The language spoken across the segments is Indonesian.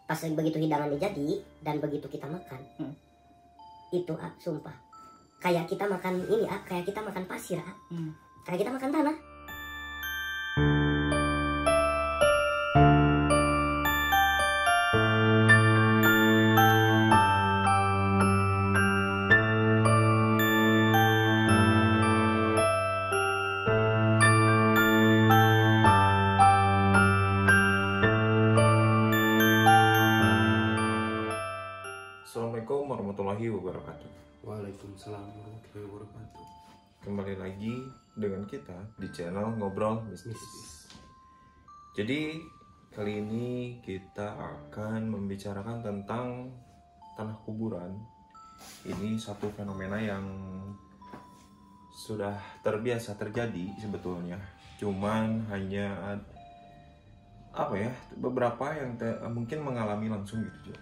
pas begitu hidangannya jadi dan begitu kita makan, itu sumpah kayak kita makan ini kayak kita makan pasir, kayak kita makan tanah. Assalamualaikum warahmatullahi wabarakatuh. Waalaikumsalam warahmatullahi wabarakatuh. Kembali lagi dengan kita di channel Ngobrol Mistis. Jadi kali ini kita akan membicarakan tentang tanah kuburan. Ini satu fenomena yang sudah terbiasa terjadi sebetulnya. Cuman hanya beberapa yang mungkin mengalami langsung gitu.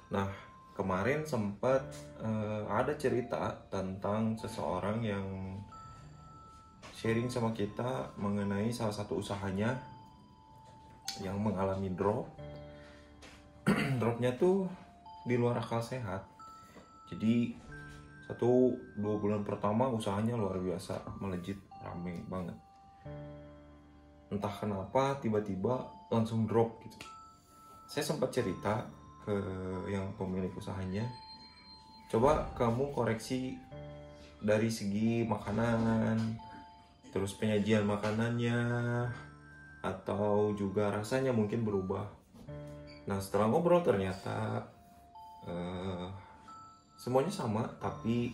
Nah, kemarin sempat ada cerita tentang seseorang yang sharing sama kita mengenai salah satu usahanya yang mengalami drop. Dropnya tuh di luar akal sehat. Jadi 1-2 bulan pertama usahanya luar biasa, melejit, rame banget. Entah kenapa tiba-tiba langsung drop gitu. Saya sempat cerita ke yang pemilik usahanya, coba kamu koreksi dari segi makanan, terus penyajian makanannya, atau juga rasanya mungkin berubah. Nah, setelah ngobrol ternyata semuanya sama, tapi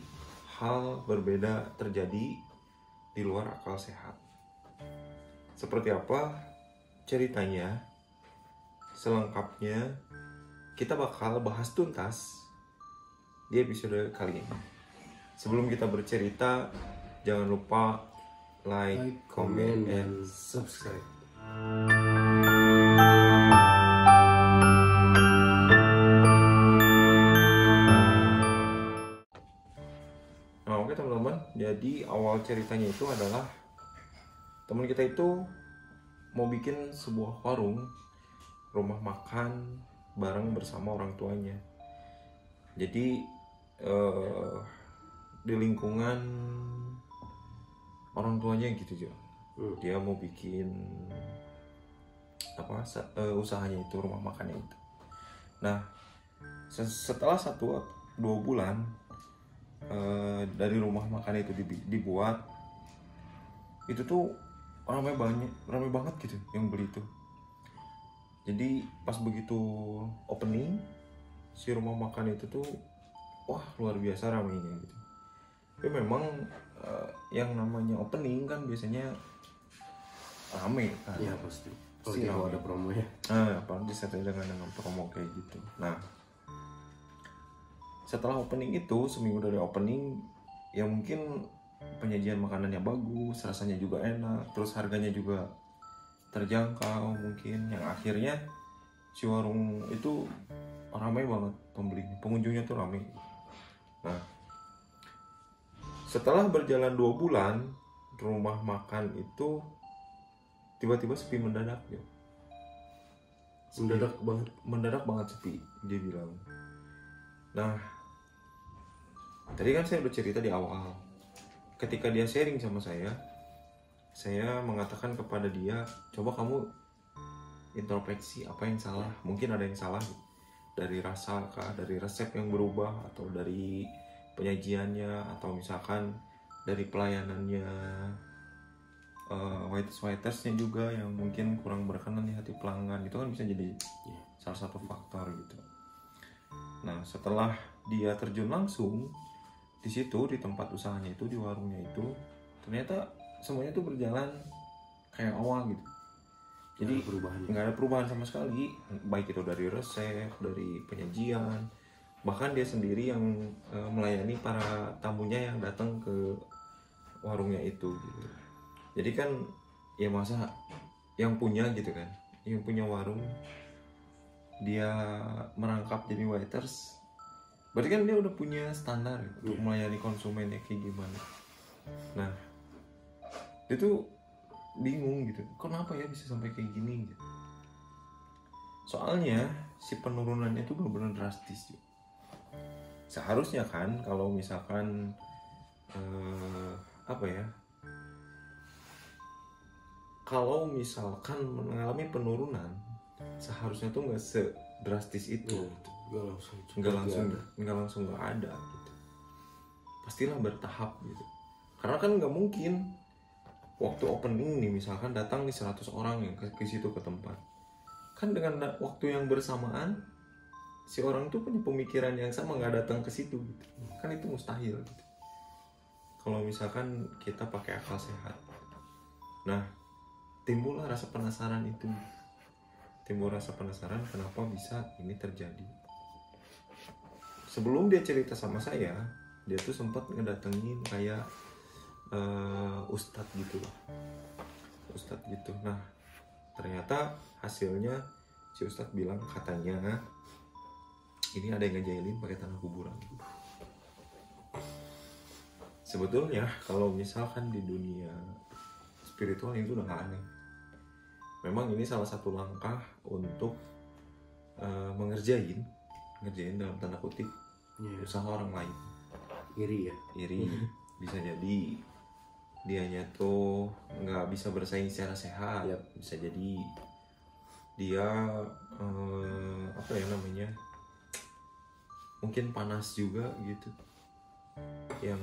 hal berbeda terjadi di luar akal sehat. Seperti apa ceritanya? Selengkapnya kita bakal bahas tuntas di episode kali ini. Sebelum kita bercerita, jangan lupa like, comment, and subscribe. Nah, oke teman-teman, jadi awal ceritanya itu adalah teman kita itu mau bikin sebuah warung, rumah makan bareng bersama orang tuanya. Jadi di lingkungan orang tuanya gitu juga. Dia mau bikin usahanya itu, rumah makannya itu. Nah, setelah 1-2 bulan dari rumah makan itu dibuat, itu tuh ramai banget gitu yang beli itu. Jadi pas begitu opening si rumah makan itu tuh wah luar biasa ramainya gitu. Tapi memang yang namanya opening kan biasanya rame kan. Iya pasti. Kalau ada promo ya. Apalagi disertai dengan promo kayak gitu. Nah, setelah opening itu, seminggu dari opening, ya mungkin penyajian makanannya bagus, rasanya juga enak, terus harganya juga terjangkau mungkin, yang akhirnya si warung itu ramai banget pembelinya, pengunjungnya tuh ramai. Nah, setelah berjalan 2 bulan, rumah makan itu tiba-tiba sepi mendadak ya. Mendadak banget sepi, dia bilang. Nah, tadi kan saya udah cerita di awal, ketika dia sharing sama saya mengatakan kepada dia, coba kamu introspeksi apa yang salah. Mungkin ada yang salah dari rasa kah, dari resep yang berubah, atau dari penyajiannya, atau misalkan dari pelayanannya, waitersnya juga yang mungkin kurang berkenan di hati pelanggan. Itu kan bisa jadi salah satu faktor gitu. Nah, setelah dia terjun langsung di situ, di tempat usahanya itu, di warungnya itu, ternyata semuanya tuh berjalan kayak awal gitu. Jadi nggak ada perubahan sama sekali, baik itu dari resep, dari penyajian, bahkan dia sendiri yang melayani para tamunya yang datang ke warungnya itu gitu. Jadi kan ya masa yang punya gitu kan, yang punya warung dia merangkap jadi waiters, berarti kan dia udah punya standar untuk melayani konsumennya kayak gimana. Nah, dia tuh bingung gitu, kenapa ya bisa sampai kayak gini gitu. Soalnya si penurunannya itu benar-benar drastis. Seharusnya kan kalau misalkan kalau misalkan mengalami penurunan, seharusnya tuh nggak sedrastis itu. Nggak langsung nggak ada gitu. Pastilah bertahap gitu. Karena kan nggak mungkin waktu opening nih misalkan datang nih 100 orang yang ke situ ke tempat. Kan dengan waktu yang bersamaan si orang tuh punya pemikiran yang sama nggak datang ke situ gitu. Kan itu mustahil gitu. Kalau misalkan kita pakai akal sehat. Nah, timbullah rasa penasaran itu. Timbul rasa penasaran kenapa bisa ini terjadi. Sebelum dia cerita sama saya, dia tuh sempat ngedatengin kayak ustadz gitu lah. Ustadz gitu. Nah, ternyata hasilnya si ustadz bilang katanya ini ada yang ngejailin pakai tanah kuburan. Sebetulnya kalau misalkan di dunia spiritual itu udah gak aneh. Memang ini salah satu langkah untuk ngerjain dalam tanda kutip usaha orang lain. Iri bisa jadi dianya tuh nggak bisa bersaing secara sehat. Bisa jadi dia mungkin panas juga gitu. Yang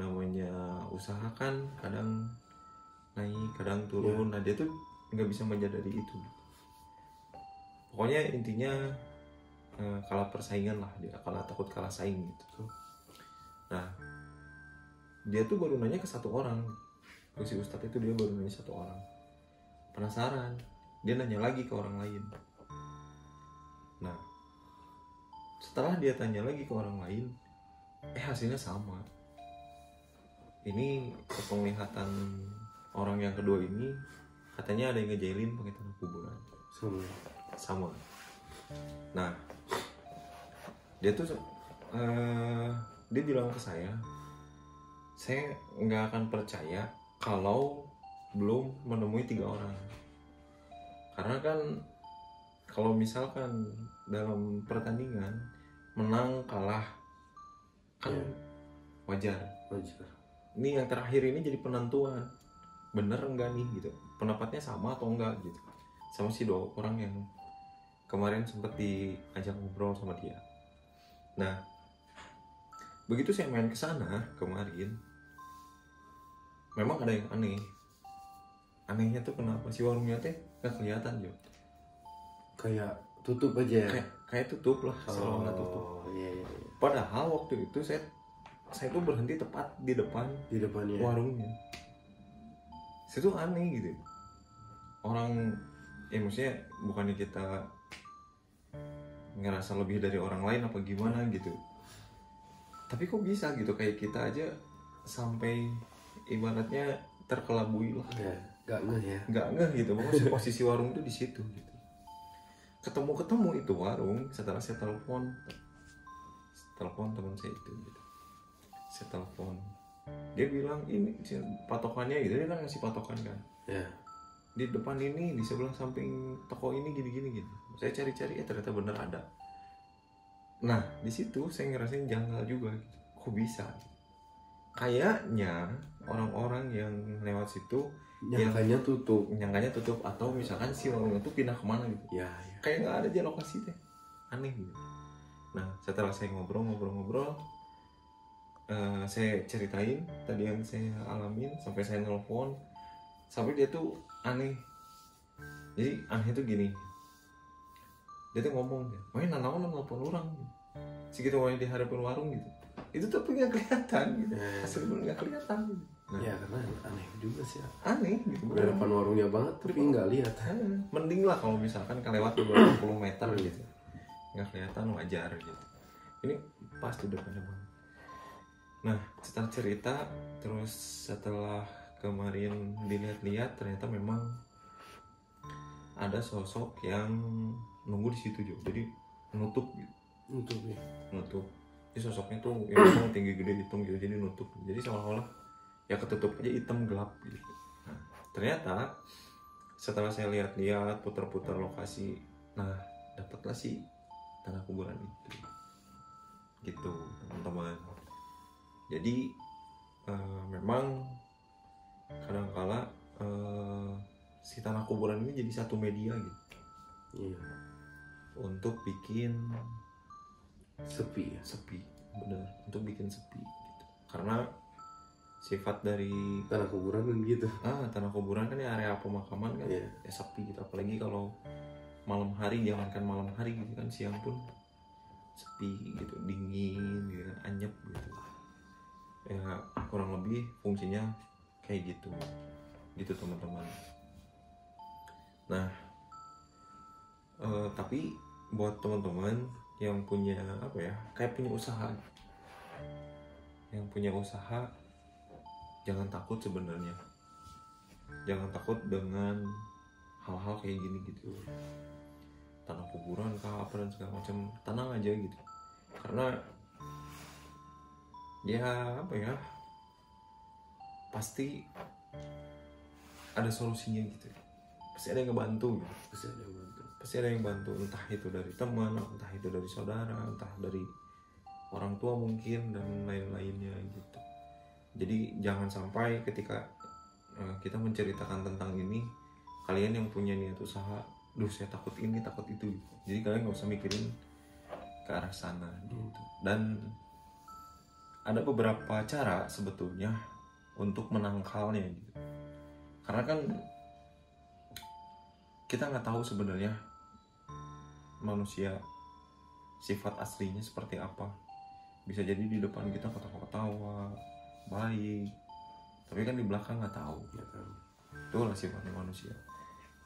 namanya usaha kan kadang naik kadang turun. Nah dia tuh nggak bisa menyadari itu. Pokoknya intinya kalah persaingan lah, dia kalah, takut kalah saing gitu. Nah dia tuh baru nanya ke satu orang, si ustadz itu dia baru nanya satu orang. Penasaran, dia nanya lagi ke orang lain. Nah setelah dia tanya lagi ke orang lain, hasilnya sama. Ini penglihatan orang yang kedua ini katanya ada yang ngejailin pakai tanah kuburan. Sama. Nah, dia tuh dia bilang ke saya nggak akan percaya kalau belum menemui 3 orang. Karena kan kalau misalkan dalam pertandingan menang kalah kan wajar. Ini yang terakhir ini jadi penentuan bener enggak nih gitu, pendapatnya sama atau enggak gitu sama si 2 orang yang kemarin sempat diajak ngobrol sama dia. Nah begitu saya main ke sana kemarin, memang ada yang aneh. Anehnya tuh kenapa si warungnya teh nggak kelihatan Jo, kayak tutup aja. Kayak tutup lah, selalu nggak tutup. Iya. Padahal waktu itu saya tuh berhenti tepat di depannya warungnya. Itu aneh gitu. Orang maksudnya bukannya kita ngerasa lebih dari orang lain apa gimana gitu, tapi kok bisa gitu, kayak kita aja sampai ibaratnya terkelabui lah. Gak ngeh gitu. Makanya posisi warung tuh di situ gitu. Ketemu itu warung setelah saya telepon teman saya itu gitu. Saya telepon, dia bilang ini patokannya gitu, dia kan ngasih patokan kan. Di depan ini, di sebelah samping toko ini gini. Saya cari-cari ternyata bener ada. Nah di situ saya ngerasain janggal juga gitu. Kok bisa? Kayaknya orang-orang yang lewat situ nyangkanya tutup atau misalkan si warungnya tuh pindah kemana gitu. Kayak nggak ada di lokasi teh, aneh gitu. Nah setelah saya ngobrol, saya ceritain tadi yang saya alamin sampai saya nelpon, sampai dia tuh aneh. Jadi aneh tuh gini, dia tuh ngomong, main nanaon nelpon orang segitu main di hadapan warung gitu. Itu tapi nggak kelihatan gitu, hasilnya nggak kelihatan gitu. Nah, karena aneh juga sih. Aneh gitu. Di depan warungnya banget tapi nggak lihat. Mending lah kalau misalkan kelewat 20 meter gitu, nggak kelihatan, wajar gitu. Ini pas tuh depannya banget. Nah setelah cerita terus, setelah kemarin dilihat-lihat, ternyata memang ada sosok yang nunggu di situ juga, jadi nutup gitu. Nutup. Jadi sosoknya tuh yang tinggi gede hitam gitu, jadi nutup. Jadi seolah-olah ya ketutup aja, hitam gelap gitu. Nah ternyata setelah saya lihat-lihat putar-putar lokasi, nah dapatlah sih tanah kuburan itu gitu teman-teman. Jadi memang kadangkala si tanah kuburan ini jadi satu media gitu. Iya. Untuk bikin Sepi ya. sepi, bener, untuk bikin sepi gitu. Karena sifat dari Tanah kuburan kan gitu. Tanah kuburan kan ya area pemakaman kan, Iya. ya sepi gitu. Apalagi kalau malam hari, jangankan malam hari gitu kan, siang pun sepi gitu, dingin gitu kan, anyep gitu. Ya kurang lebih fungsinya kayak gitu teman-teman. Nah tapi buat teman-teman yang punya kayak punya usaha, jangan takut sebenarnya, jangan takut dengan hal-hal kayak gini gitu, tanah kuburan kah apa dan segala macam, tenang aja gitu. Karena ya pasti ada solusinya gitu, pasti ada yang ngebantu gitu. Pasti ada yang bantu, entah itu dari teman, entah itu dari saudara, entah dari orang tua mungkin, dan lain-lainnya gitu. Jadi jangan sampai ketika kita menceritakan tentang ini, kalian yang punya niat usaha, saya takut ini, takut itu gitu. Jadi kalian gak usah mikirin ke arah sana gitu. Dan ada beberapa cara sebetulnya untuk menangkalnya gitu. Karena kan kita nggak tahu sebenarnya manusia sifat aslinya seperti apa. Bisa jadi di depan kita ketawa-ketawa baik, tapi kan di belakang nggak tahu. Itulah sifatnya manusia.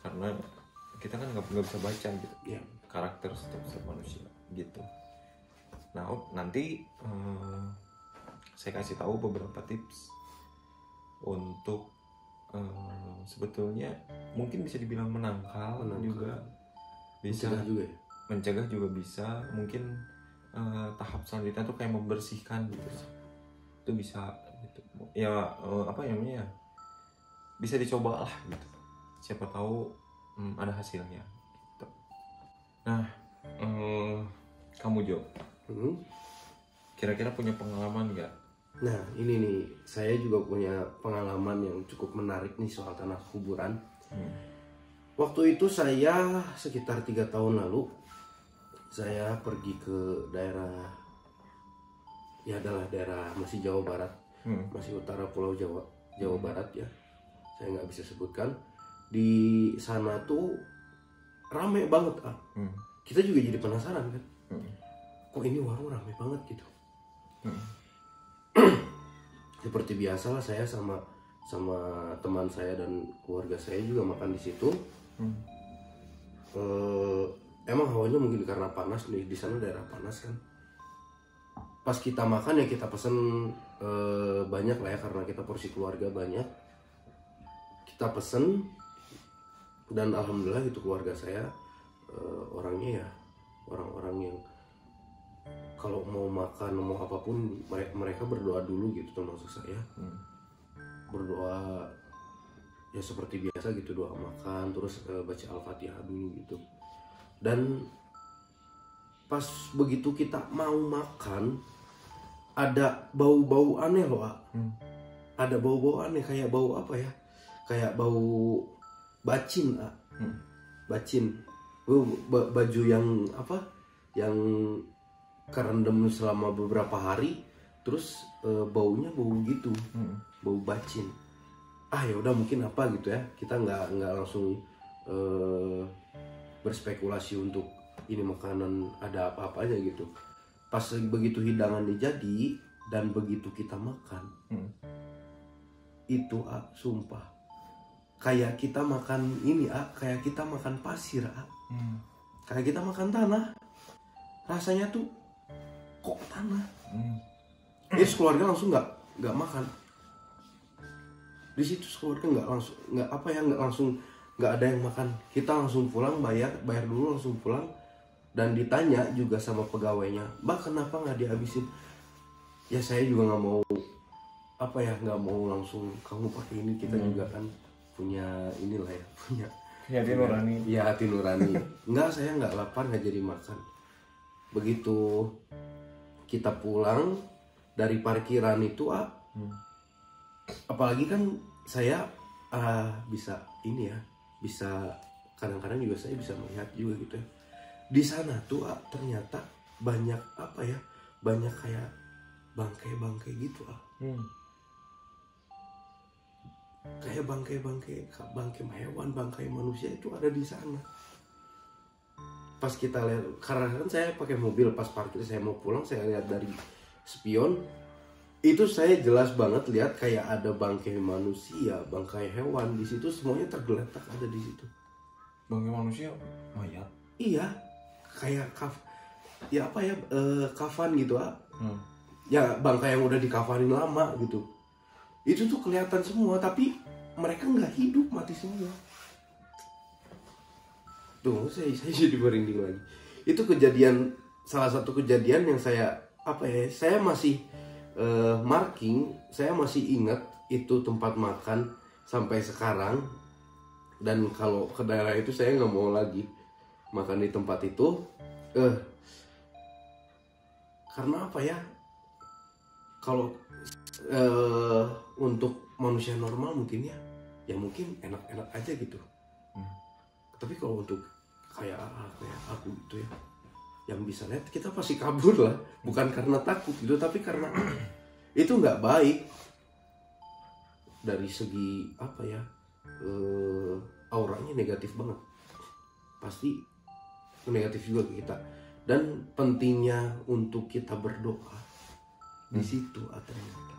Karena kita kan nggak bisa baca gitu karakter setiap manusia gitu. Nah nanti saya kasih tahu beberapa tips untuk sebetulnya mungkin bisa dibilang menangkal juga bisa, mencegah juga bisa. Mungkin tahap selanjutnya tuh kayak membersihkan gitu, itu bisa gitu ya. Bisa dicoba lah gitu, siapa tahu ada hasilnya gitu. Nah kamu Jo, kira-kira punya pengalaman nggak? Nah ini nih, saya juga punya pengalaman yang cukup menarik nih soal tanah kuburan. Waktu itu saya sekitar 3 tahun lalu, saya pergi ke daerah, ya adalah daerah masih Jawa Barat, masih utara Pulau Jawa Barat ya, saya nggak bisa sebutkan. Di sana tuh rame banget kita juga jadi penasaran kan, kok ini warung rame banget gitu. Seperti biasa lah, saya sama teman saya dan keluarga saya juga makan di situ. Emang hawanya mungkin karena panas nih, di sana daerah panas kan. Pas kita makan ya kita pesen banyak lah ya, karena kita porsi keluarga banyak. Kita pesen, dan alhamdulillah itu keluarga saya orangnya ya orang-orang yang kalau mau makan mau apapun mereka berdoa dulu gitu, termasuk saya. Berdoa ya seperti biasa gitu, doa makan terus baca Al-Fatihah dulu gitu. Dan pas begitu kita mau makan, ada bau-bau aneh loh, ada bau-bau aneh, kayak bau apa ya, kayak bau bacin, bacin, baju yang apa, yang kerendam selama beberapa hari, terus baunya bau gitu, bau bacin. Ya udah mungkin apa gitu ya, kita nggak langsung berspekulasi untuk ini makanan ada apa-apanya gitu. Pas begitu hidangannya jadi dan begitu kita makan, itu sumpah kayak kita makan ini, kayak kita makan pasir, kayak kita makan tanah. Rasanya tuh kok tanah. Terus keluarga langsung nggak makan. Di situ keluarga nggak langsung nggak ada yang makan. Kita langsung pulang, bayar dulu langsung pulang, dan ditanya juga sama pegawainya, Mbak kenapa nggak dihabisin? Ya saya juga nggak mau nggak mau langsung kamu pakai ini, kita juga kan punya inilah ya, hati nurani. Iya, hati nurani. Enggak, saya nggak lapar, nggak jadi makan. Begitu kita pulang dari parkiran itu, apalagi kan saya bisa ini ya, bisa kadang-kadang juga saya bisa melihat juga gitu ya. Di sana tuh ternyata banyak apa ya, banyak kayak bangkai-bangkai gitu kayak bangkai hewan, bangkai manusia itu ada di sana. Pas kita lihat, karena kan saya pakai mobil, pas parkir saya mau pulang, saya lihat dari spion itu, saya jelas banget lihat kayak ada bangkai manusia, bangkai hewan di situ, semuanya tergeletak ada di situ. Bangkai manusia, mayat. Iya, kayak kafan gitu ya, bangkai yang udah dikafanin lama gitu. Itu tuh kelihatan semua, tapi mereka nggak hidup, mati semua. Tuh, saya jadi merinding lagi. Itu kejadian, salah satu kejadian yang saya saya masih marking, saya masih ingat itu tempat makan sampai sekarang. Dan kalau ke daerah itu saya nggak mau lagi makan di tempat itu. Karena apa ya? Kalau untuk manusia normal mungkin ya mungkin enak-enak aja gitu. Tapi kalau untuk kayak aku gitu ya, yang bisa lihat, kita pasti kabur lah. Bukan karena takut gitu, tapi karena itu nggak baik dari segi apa ya, auranya negatif banget, pasti negatif juga ke kita. Dan pentingnya untuk kita berdoa di situ ternyata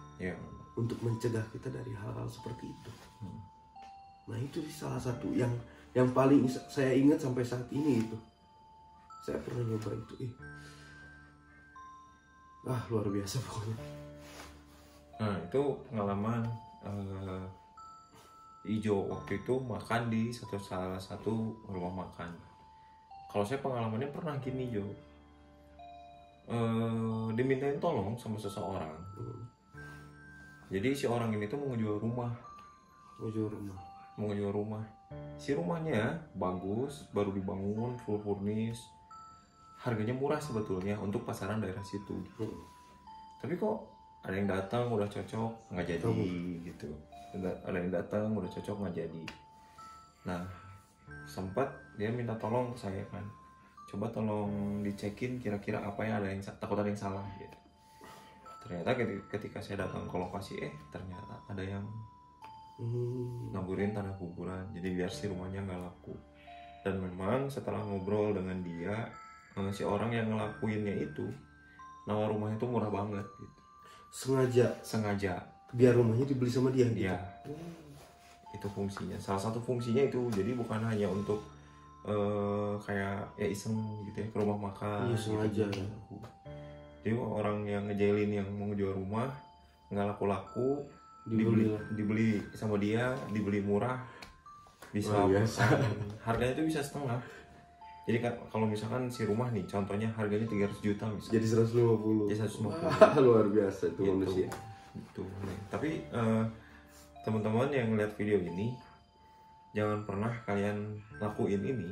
untuk mencegah kita dari hal-hal seperti itu. Nah, itu salah satu yang paling saya ingat sampai saat ini. Itu saya pernah nyoba itu, luar biasa pokoknya. Nah, itu pengalaman Ijo waktu itu makan di salah satu rumah makan. Kalau saya pengalamannya pernah gini, Jo, dimintain tolong sama seseorang. Jadi si orang ini tuh mau ngejual rumah. Si rumahnya bagus, baru dibangun, full furnish, harganya murah sebetulnya untuk pasaran daerah situ. Tapi kok ada yang datang udah cocok nggak jadi gitu. Ada yang datang udah cocok nggak jadi. Nah, sempat dia minta tolong ke saya kan, coba tolong dicekin kira-kira apa yang ada yang takut ada yang salah gitu. Ternyata ketika saya datang ke lokasi, ternyata ada yang naburin tanah kuburan, jadi biar si rumahnya nggak laku. Dan memang setelah ngobrol dengan dia, si orang yang ngelakuinnya itu nawar rumahnya itu murah banget gitu. Sengaja biar rumahnya dibeli sama dia gitu. Iya. Itu fungsinya, salah satu fungsinya itu. Jadi bukan hanya untuk kayak ya iseng gitu ya, ke rumah makan. Iya, sengaja gitu. Jadi orang yang ngejailin yang mau ngejual rumah nggak laku-laku, dibeli sama dia, dibeli murah, bisa harganya itu bisa setengah. Jadi kalau misalkan si rumah nih contohnya harganya 300 juta misalnya, jadi 150. Jadi 150. Luar biasa itu manusia. Gitu. Tapi teman-teman yang lihat video ini, jangan pernah kalian lakuin ini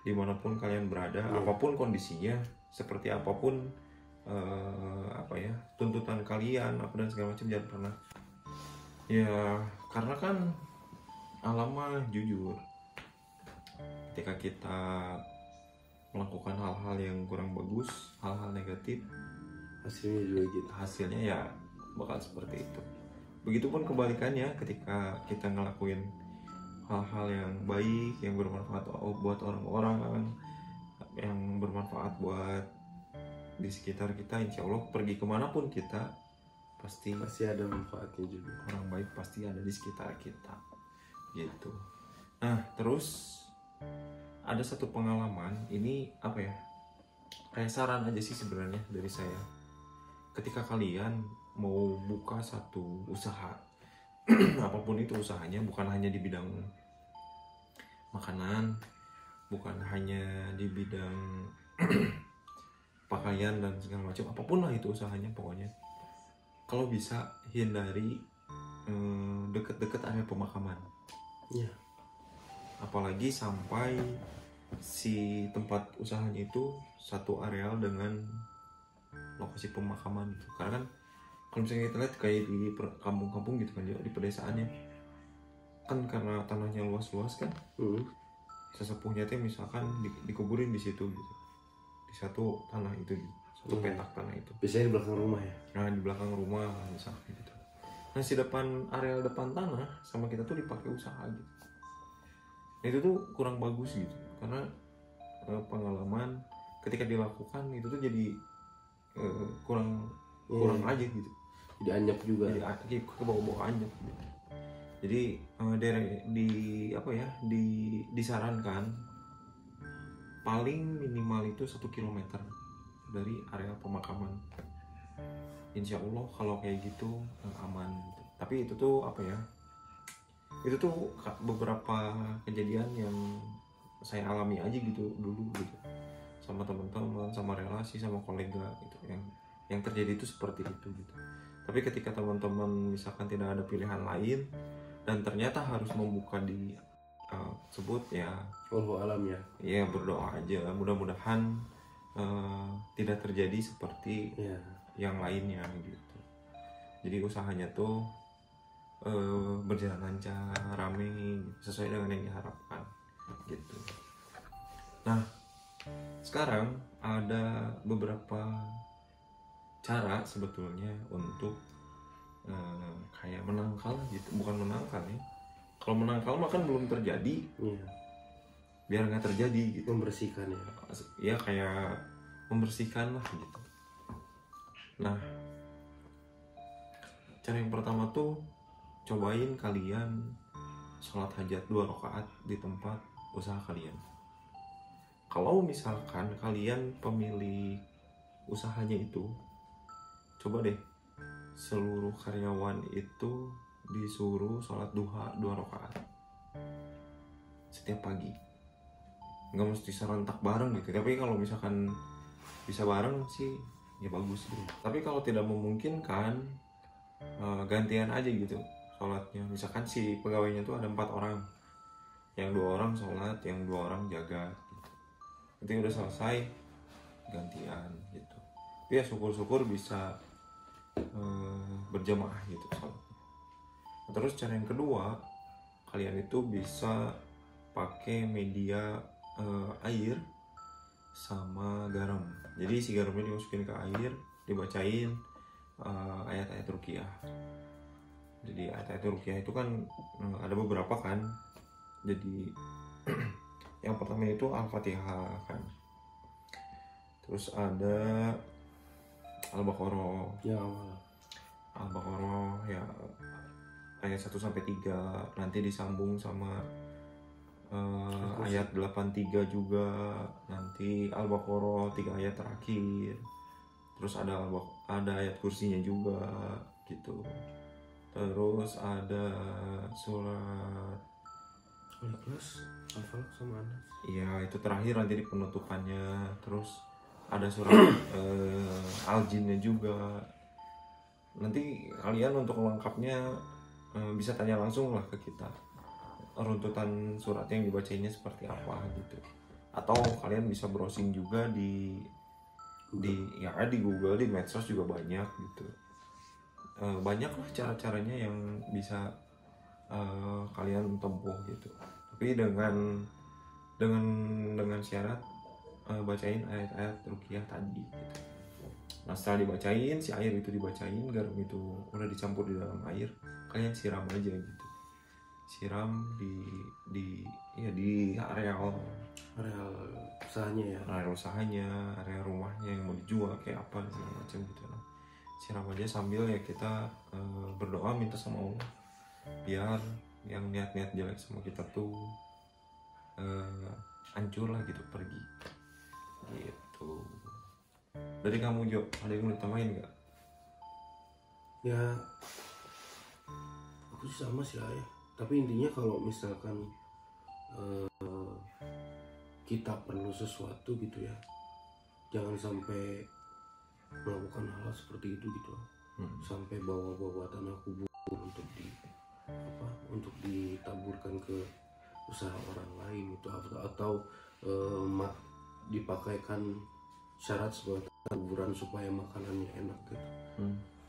dimanapun kalian berada, apapun kondisinya, seperti apapun tuntutan kalian apa dan segala macam, jangan pernah. Ya karena kan alam mah jujur, ketika kita melakukan hal-hal yang kurang bagus, hal-hal negatif, hasilnya juga gitu. Hasilnya ya bakal seperti itu. Begitupun kebalikannya, ketika kita ngelakuin hal-hal yang baik, yang bermanfaat buat orang-orang, yang bermanfaat buat di sekitar kita, insya Allah pergi kemanapun kita pasti ada manfaatnya juga. Orang baik pasti ada di sekitar kita gitu. Nah, terus ada satu pengalaman, ini apa ya, kayak saran aja sih sebenarnya dari saya. Ketika kalian mau buka satu usaha apapun itu usahanya, bukan hanya di bidang makanan, bukan hanya di bidang pakaian dan segala macam, apapun lah itu usahanya, pokoknya kalau bisa hindari deket-deket area pemakaman. Ya. apalagi sampai si tempat usahanya itu satu areal dengan lokasi pemakaman gitu. Karena kan kalau misalnya kita lihat kayak di kampung-kampung gitu kan, di pedesaannya kan karena tanahnya luas-luas kan, sesepuhnya tuh misalkan dikuburin di situ gitu, di satu tanah itu gitu, satu petak tanah itu. Biasanya di belakang rumah ya. Nah di belakang rumah misalnya gitu. Nah si areal depan tanah sama kita tuh dipakai usaha gitu. Nah, itu tuh kurang bagus gitu, karena pengalaman ketika dilakukan itu tuh jadi kurang aja gitu. Jadi anyap juga. Jadi ke bawah-bawah anyap gitu. Jadi disarankan paling minimal itu 1 kilometer dari area pemakaman. Insya Allah kalau kayak gitu aman gitu. Tapi itu tuh itu tuh beberapa kejadian yang saya alami aja gitu dulu gitu, sama teman-teman, sama relasi, sama kolega gitu, yang terjadi itu seperti itu gitu. Tapi ketika teman-teman misalkan tidak ada pilihan lain dan ternyata harus membuka di sebut ya, Wallahu alam ya. Ya berdoa aja, mudah-mudahan tidak terjadi seperti yang lainnya gitu. Jadi usahanya tuh berjalan lancar, rame gitu, sesuai dengan yang diharapkan gitu. Nah sekarang ada beberapa cara sebetulnya untuk kayak menangkal gitu, bukan menangkal ya. Kalau menangkal mah kan belum terjadi, biar nggak terjadi gitu. Membersihkan ya. Ya kayak membersihkan lah gitu. Nah cara yang pertama tuh cobain kalian sholat hajat 2 rakaat di tempat usaha kalian. Kalau misalkan kalian pemilik usahanya itu, coba deh seluruh karyawan itu disuruh sholat duha 2 rakaat setiap pagi. Nggak mesti serentak bareng gitu, tapi kalau misalkan bisa bareng sih ya bagus gitu. Tapi kalau tidak memungkinkan, gantian aja gitu sholatnya. Misalkan si pegawainya tuh ada 4 orang, yang 2 orang sholat, yang 2 orang jaga gitu. Nanti udah selesai gantian gitu. Tapi ya syukur-syukur bisa berjamaah gitu sholat. Terus cara yang kedua, kalian itu bisa pakai media air sama garam. Jadi si garamnya dimasukin ke air, dibacain ayat-ayat ruqyah. Jadi ayat-ayat ruqyah itu kan ada beberapa kan. Jadi yang pertama itu Al-Fatihah kan. Terus ada Al-Baqarah. Ya Allah. Al-Baqarah ya ayat 1 sampai 3, nanti disambung sama ayat 83 juga, nanti Al-Baqarah 3 ayat terakhir. Terus ada ayat kursinya juga gitu. Terus ada surat Al-Ikhlas, Al-Falaq sama Anas. Iya, itu terakhir nanti di penutupannya. Terus ada surat Al-Jinnya juga. Nanti kalian untuk lengkapnya bisa tanya langsung lah ke kita, runtutan surat yang dibacainnya seperti apa gitu. Atau kalian bisa browsing juga di Google, di medsos juga banyak gitu. Banyak lah cara-caranya yang bisa kalian tempuh gitu. Tapi dengan syarat bacain ayat-ayat ruqyah tadi gitu. Nah setelah dibacain, si air itu dibacain, garam itu udah dicampur di dalam air, kalian siram aja gitu. Siram di areal usahanya ya, area rumahnya yang mau dijual kayak apa segala macam gitu. Nah, siram aja sambil ya kita berdoa minta sama Allah biar yang niat-niat jelek sama kita tuh hancur lah gitu, pergi gitu. Dari kamu Jo, ada yang mau ditambahin nggak? ya aku sih sama sih ya. Tapi intinya kalau misalkan kita perlu sesuatu gitu ya, jangan sampai melakukan hal seperti itu gitu. Sampai bawa tanah kubur untuk ditaburkan ke usaha orang lain itu, atau dipakaikan syarat sebagai kuburan supaya makanannya enak gitu.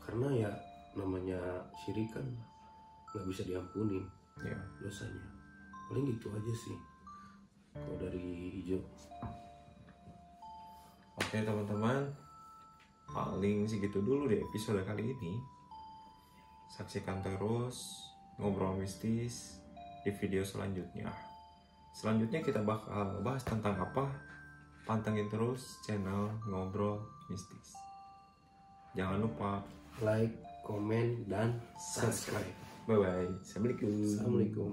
Karena ya namanya syirik kan nggak bisa diampuni dosanya. Paling gitu aja sih kalau dari Ijo. Oke teman-teman, paling segitu dulu di episode kali ini. Saksikan terus Ngobrol Mistis di video selanjutnya. Selanjutnya kita bakal bahas tentang apa? Pantengin terus channel Ngobrol Mistis. Jangan lupa like, komen, dan subscribe. Bye-bye. Assalamualaikum. Assalamualaikum.